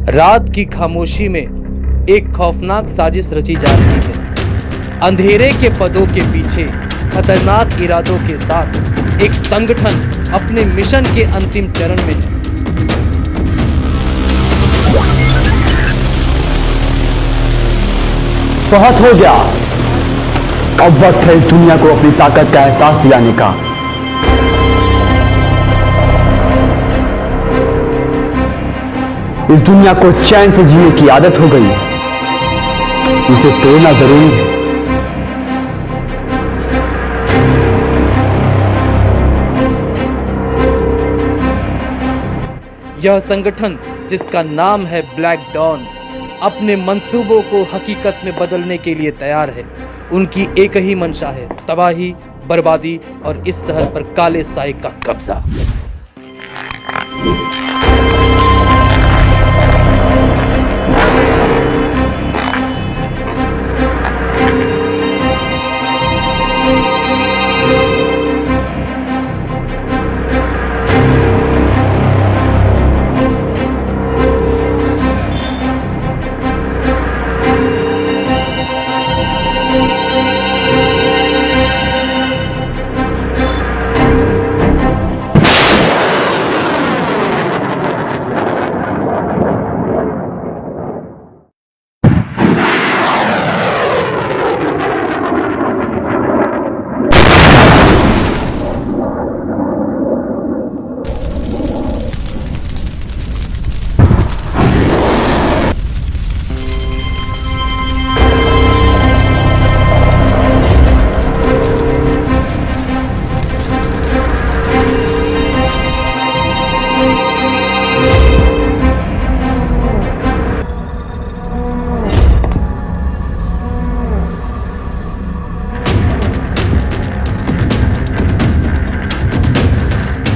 रात की खामोशी में एक खौफनाक साजिश रची जा रही है। अंधेरे के पदों के पीछे खतरनाक इरादों के साथ एक संगठन अपने मिशन के अंतिम चरण में है। बहुत हो गया, अब वक्त है इस दुनिया को अपनी ताकत का एहसास दिलाने का। इस दुनिया को चैन से जीने की आदत हो गई, इसे तोड़ना जरूरी है। यह संगठन जिसका नाम है ब्लैक डॉन अपने मंसूबों को हकीकत में बदलने के लिए तैयार है। उनकी एक ही मंशा है, तबाही, बर्बादी और इस शहर पर काले साए का कब्जा।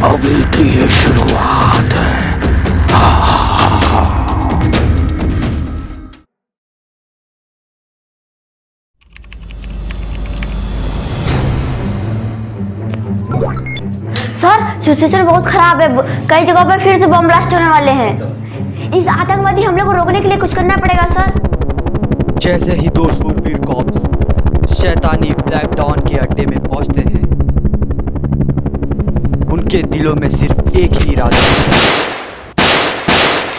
अभी की ये शुरुआत है। सर, सिचुएशन बहुत खराब है। कई जगहों पर फिर से बम ब्लास्ट होने वाले हैं। इस आतंकवादी हमले को रोकने के लिए कुछ करना पड़ेगा सर। जैसे ही दो शूरवीर कॉप्स शैतानी ब्लैक डॉन के अड्डे में पहुंचते हैं, उनके दिलों में सिर्फ एक ही इरादा है,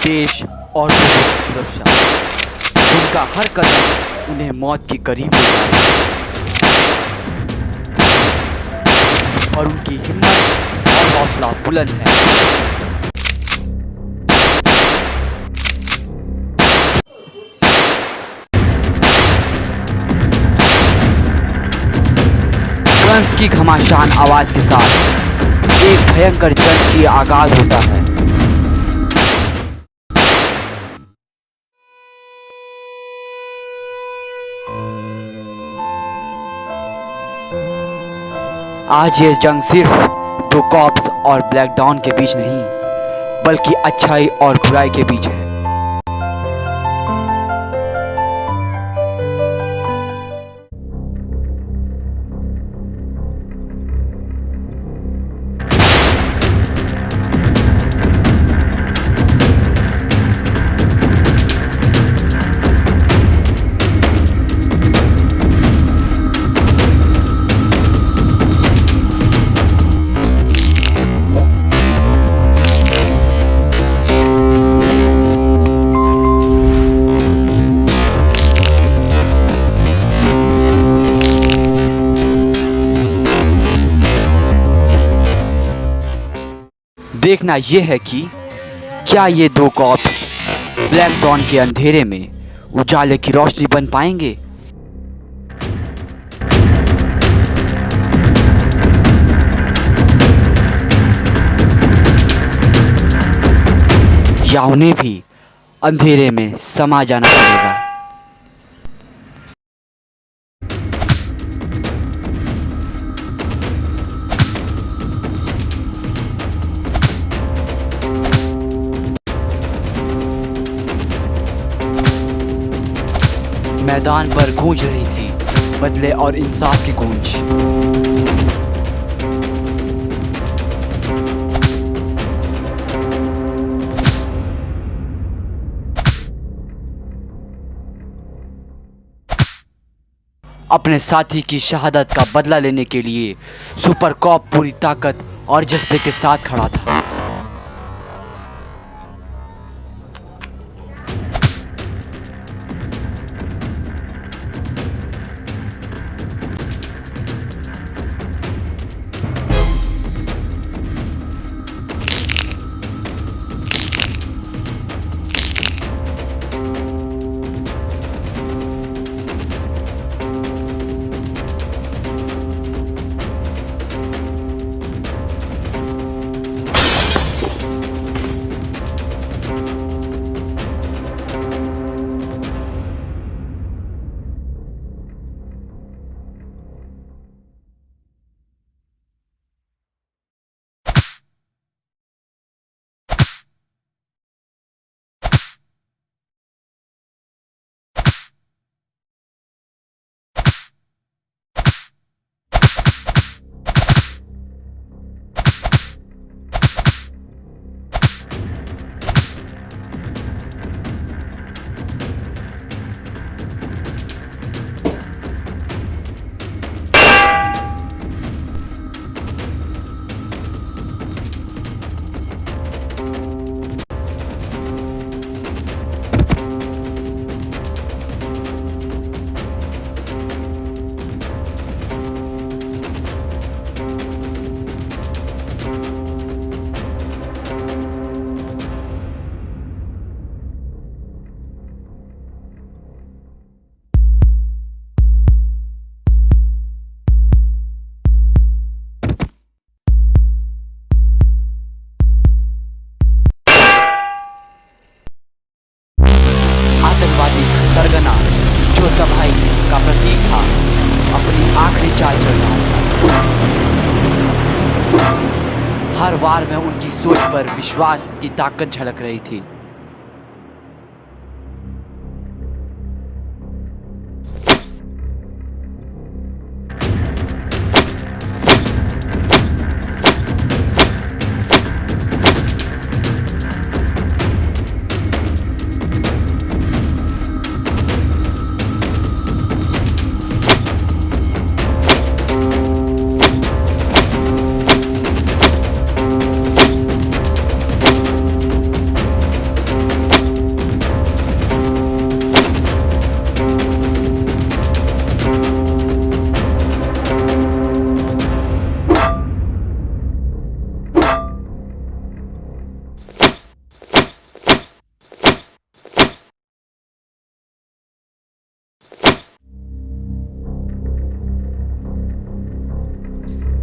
देश और सुरक्षा। उनका हर कदम उन्हें मौत के करीब ले जाता है और उनकी हिम्मत और हौसला बुलंद है। गन्स की घमासान आवाज के साथ एक भयंकर जंग की आगाज होता है। आज ये जंग सिर्फ दो कॉप्स और ब्लैक डॉन के बीच नहीं, बल्कि अच्छाई और बुराई के बीच है। देखना यह है कि क्या ये दो कॉप्स ब्लैक डॉन के अंधेरे में उजाले की रोशनी बन पाएंगे, या उन्हें भी अंधेरे में समा जाना पड़ेगा। मैदान पर गूंज रही थी बदले और इंसाफ की गूंज। अपने साथी की शहादत का बदला लेने के लिए सुपर कॉप पूरी ताकत और जज्बे के साथ खड़ा था। आतंकवादी सरगना जो तबाही का प्रतीक था, अपनी आखिरी चाल चल रहा था। हर वार में उनकी सोच पर विश्वास की ताकत झलक रही थी।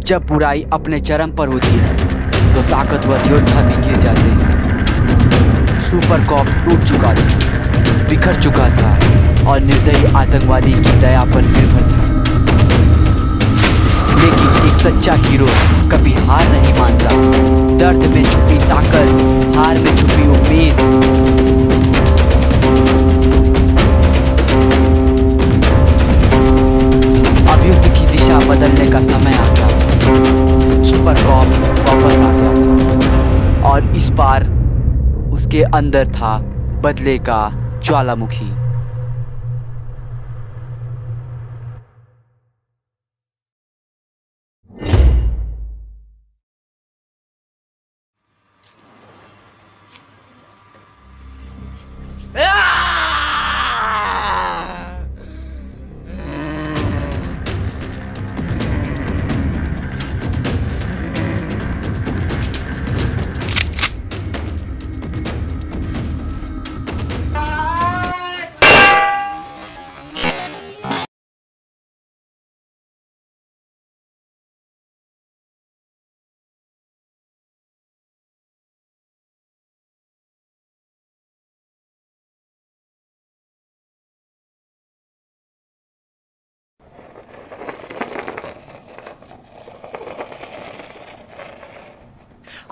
जब बुराई अपने चरम पर होती है तो ताकतवर योद्धा भी गिर जाते हैं। सुपर कॉप टूट चुका था, बिखर चुका था और निर्दयी आतंकवादी की दया पर निर्भर था। लेकिन एक सच्चा हीरो कभी हार नहीं मानता। दर्द में छुपी ताकत, हार में छुपी उम्मीद। अब युद्ध की दिशा बदलने का समय आ गया। सुपर कॉप वापस आ गया था और इस बार उसके अंदर था बदले का ज्वालामुखी।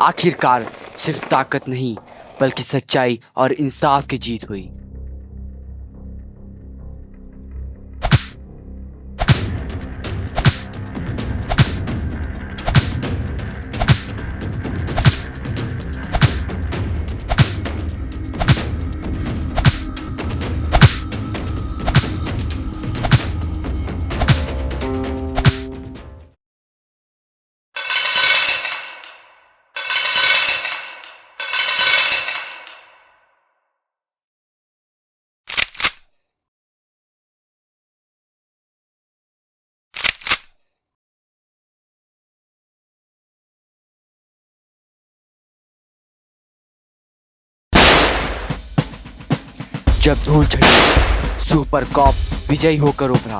आखिरकार सिर्फ ताकत नहीं बल्कि सच्चाई और इंसाफ की जीत हुई। जब धूल छटी, सुपर कॉप विजयी होकर उभरा,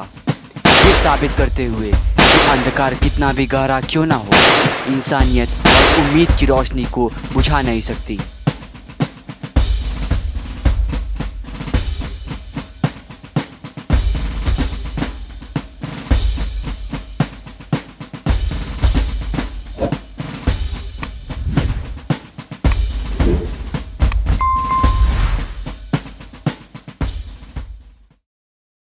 ये साबित करते हुए कि अंधकार कितना भी गहरा क्यों ना हो, इंसानियत और उम्मीद की रोशनी को बुझा नहीं सकती।